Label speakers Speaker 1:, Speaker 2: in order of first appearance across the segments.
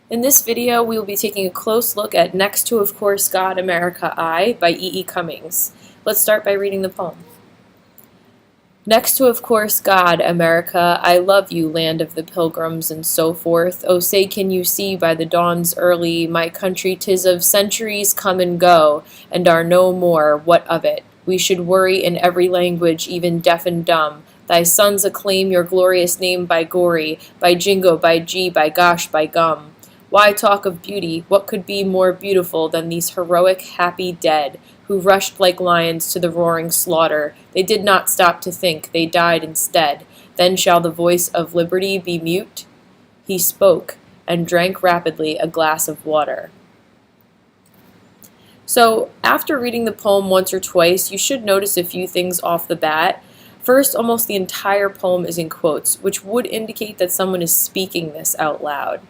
Speaker 1: In this video, we will be taking a close look at Next to, of course, God, America, I by E. E. Cummings. Let's start by reading the poem. Next to, of course, God, America, I love you, land of the pilgrims, and so forth. Oh, say, can you see by the dawn's early, my country 'tis of centuries come and go, and are no more, what of it? We should worry in every language, even deaf and dumb. Thy sons acclaim your glorious name by gory, by jingo, by gee, by gosh, by gum. Why talk of beauty? What could be more beautiful than these heroic, happy dead, who rushed like lions to the roaring slaughter? They did not stop to think, they died instead. Then shall the voice of liberty be mute? He spoke, and drank rapidly a glass of water. So, after reading the poem once or twice, you should notice a few things off the bat. First, almost the entire poem is in quotes, which would indicate that someone is speaking this out loud.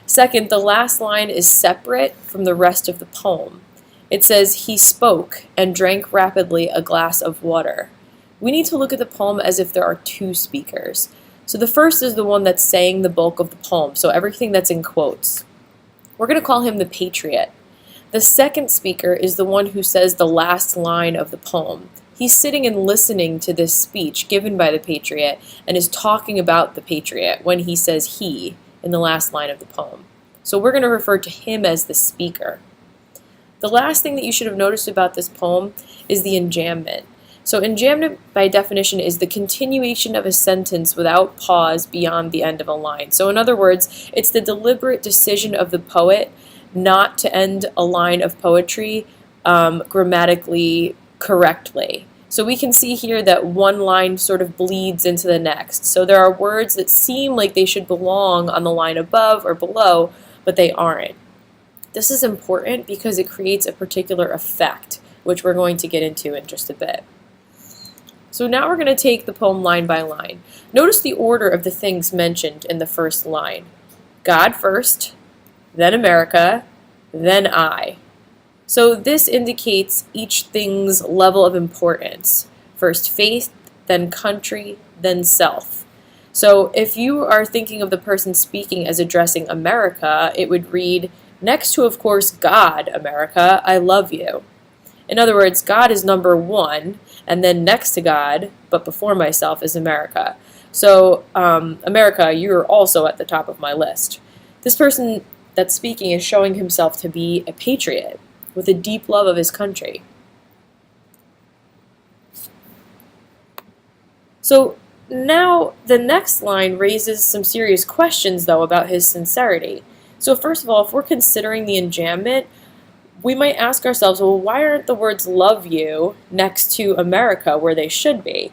Speaker 1: Second, the last line is separate from the rest of the poem. It says, he spoke and drank rapidly a glass of water. We need to look at the poem as if there are two speakers. So the first is the one that's saying the bulk of the poem, so everything that's in quotes. We're going to call him the patriot. The second speaker is the one who says the last line of the poem. He's sitting and listening to this speech given by the patriot and is talking about the patriot when he says he in the last line of the poem. So we're going to refer to him as the speaker. The last thing that you should have noticed about this poem is the enjambment. So enjambment, by definition, is the continuation of a sentence without pause beyond the end of a line. So in other words, it's the deliberate decision of the poet not to end a line of poetry grammatically correctly. So we can see here that one line sort of bleeds into the next. So there are words that seem like they should belong on the line above or below, but they aren't. This is important because it creates a particular effect, which we're going to get into in just a bit. So now we're going to take the poem line by line. Notice the order of the things mentioned in the first line. God first, then America, then I. So this indicates each thing's level of importance. First faith, then country, then self. So if you are thinking of the person speaking as addressing America, it would read, next to, of course, God, America, I love you. In other words, God is number one, and then next to God, but before myself, is America. So, America, you're also at the top of my list. This person that's speaking is showing himself to be a patriot with a deep love of his country. So now the next line raises some serious questions, though, about his sincerity. So first of all, if we're considering the enjambment, we might ask ourselves, well, why aren't the words love you next to America where they should be?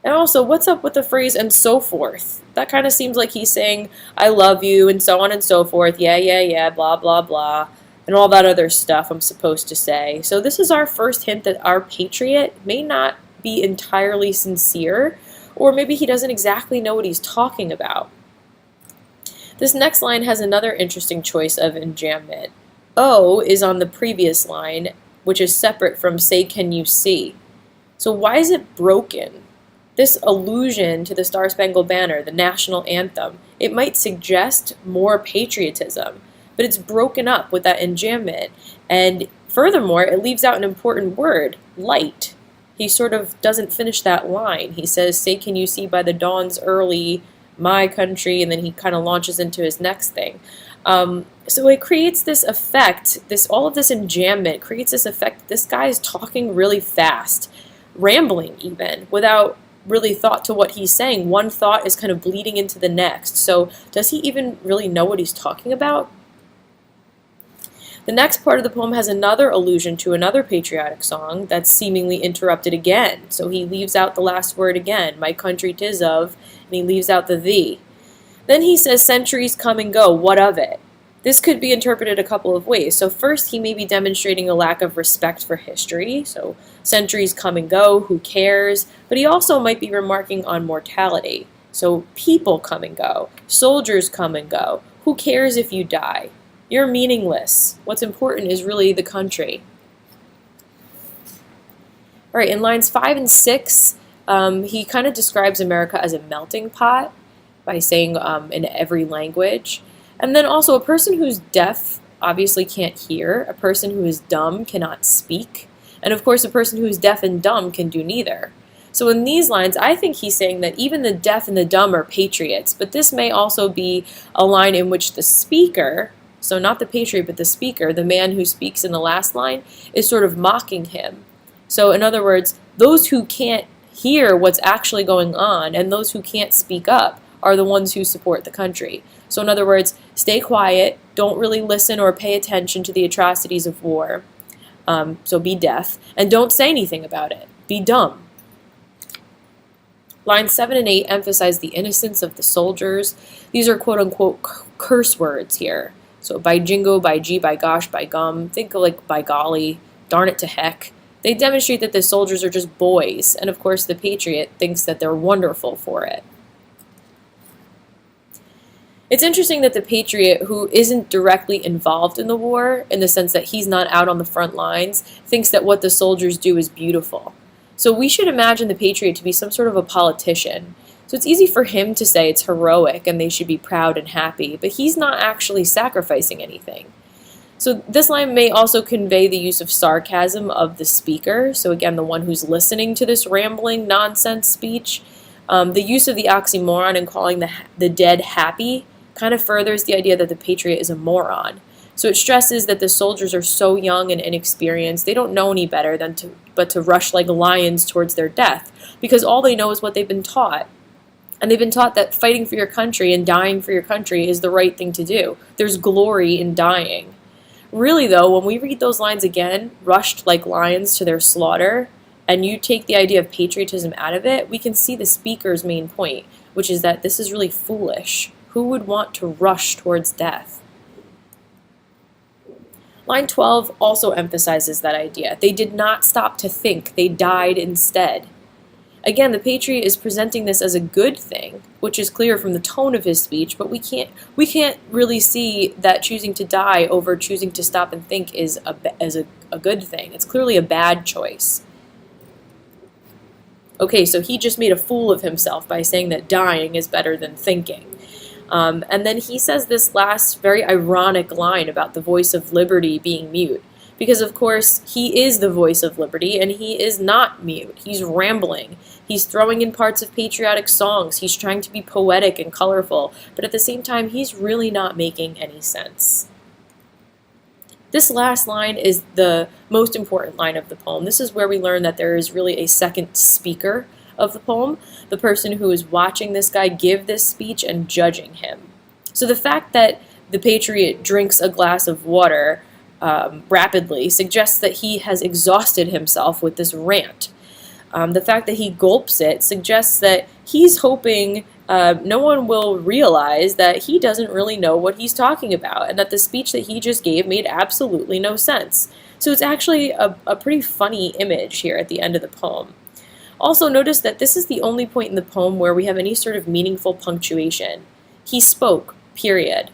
Speaker 1: And also, what's up with the phrase and so forth? That kind of seems like he's saying, I love you, and so on and so forth, yeah, blah, blah, blah, and all that other stuff I'm supposed to say. So this is our first hint that our patriot may not be entirely sincere, or maybe he doesn't exactly know what he's talking about. This next line has another interesting choice of enjambment. O is on the previous line, which is separate from say can you see. So why is it broken? This allusion to the Star-Spangled Banner, the national anthem, it might suggest more patriotism, but it's broken up with that enjambment. And furthermore, it leaves out an important word, light. He sort of doesn't finish that line. He says, say can you see by the dawn's early, my country, and then he kind of launches into his next thing. So it creates this effect, all of this enjambment creates this effect, this guy is talking really fast, rambling even, without really thought to what he's saying. One thought is kind of bleeding into the next. So does he even really know what he's talking about? The next part of the poem has another allusion to another patriotic song that's seemingly interrupted again. So he leaves out the last word again, my country 'tis of, and he leaves out the thee. Then he says, centuries come and go, what of it? This could be interpreted a couple of ways. So first, he may be demonstrating a lack of respect for history. So centuries come and go, who cares? But he also might be remarking on mortality. So people come and go, soldiers come and go. Who cares if you die? You're meaningless. What's important is really the country. All right, in lines 5 and 6, he kind of describes America as a melting pot by saying in every language. And then also, a person who's deaf obviously can't hear. A person who is dumb cannot speak. And of course, a person who's deaf and dumb can do neither. So in these lines, I think he's saying that even the deaf and the dumb are patriots, but this may also be a line in which the speaker, so not the patriot, but the speaker, the man who speaks in the last line, is sort of mocking him. So in other words, those who can't hear what's actually going on and those who can't speak up are the ones who support the country. So in other words, stay quiet, don't really listen or pay attention to the atrocities of war, so be deaf, and don't say anything about it. Be dumb. Lines 7 and 8 emphasize the innocence of the soldiers. These are quote-unquote curse words here. So by jingo, by gee, by gosh, by gum, think of like by golly, darn it to heck. They demonstrate that the soldiers are just boys, and of course the patriot thinks that they're wonderful for it. It's interesting that the patriot, who isn't directly involved in the war, in the sense that he's not out on the front lines, thinks that what the soldiers do is beautiful. So we should imagine the patriot to be some sort of a politician. So it's easy for him to say it's heroic and they should be proud and happy, but he's not actually sacrificing anything. So this line may also convey the use of sarcasm of the speaker, so again, the one who's listening to this rambling nonsense speech. The use of the oxymoron and calling the dead happy kind of furthers the idea that the patriot is a moron. So it stresses that the soldiers are so young and inexperienced, they don't know any better but to rush like lions towards their death, because all they know is what they've been taught. And they've been taught that fighting for your country and dying for your country is the right thing to do. There's glory in dying. Really though, when we read those lines again, rushed like lions to their slaughter, and you take the idea of patriotism out of it, we can see the speaker's main point, which is that this is really foolish. Who would want to rush towards death? Line 12 also emphasizes that idea. They did not stop to think, they died instead. Again, the patriot is presenting this as a good thing, which is clear from the tone of his speech, but we can't really see that choosing to die over choosing to stop and think is a good thing. It's clearly a bad choice. Okay, so he just made a fool of himself by saying that dying is better than thinking. And then he says this last very ironic line about the voice of liberty being mute. Because, of course, he is the voice of liberty, and he is not mute. He's rambling. He's throwing in parts of patriotic songs. He's trying to be poetic and colorful. But at the same time, he's really not making any sense. This last line is the most important line of the poem. This is where we learn that there is really a second speaker of the poem, the person who is watching this guy give this speech and judging him. So the fact that the patriot drinks a glass of water rapidly suggests that he has exhausted himself with this rant. The fact that he gulps it suggests that he's hoping no one will realize that he doesn't really know what he's talking about and that the speech that he just gave made absolutely no sense. So it's actually a pretty funny image here at the end of the poem. Also notice that this is the only point in the poem where we have any sort of meaningful punctuation. He spoke, period,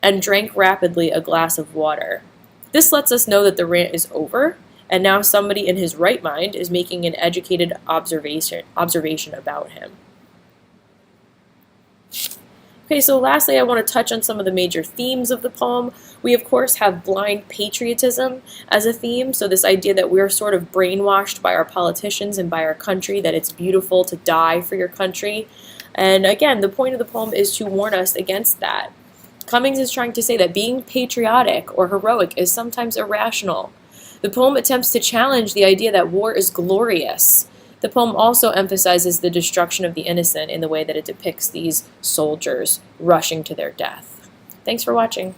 Speaker 1: and drank rapidly a glass of water. This lets us know that the rant is over, and now somebody in his right mind is making an educated observation about him. Okay, so lastly, I want to touch on some of the major themes of the poem. We, of course, have blind patriotism as a theme, so this idea that we're sort of brainwashed by our politicians and by our country, that it's beautiful to die for your country. And again, the point of the poem is to warn us against that. Cummings is trying to say that being patriotic or heroic is sometimes irrational. The poem attempts to challenge the idea that war is glorious. The poem also emphasizes the destruction of the innocent in the way that it depicts these soldiers rushing to their death. Thanks for watching.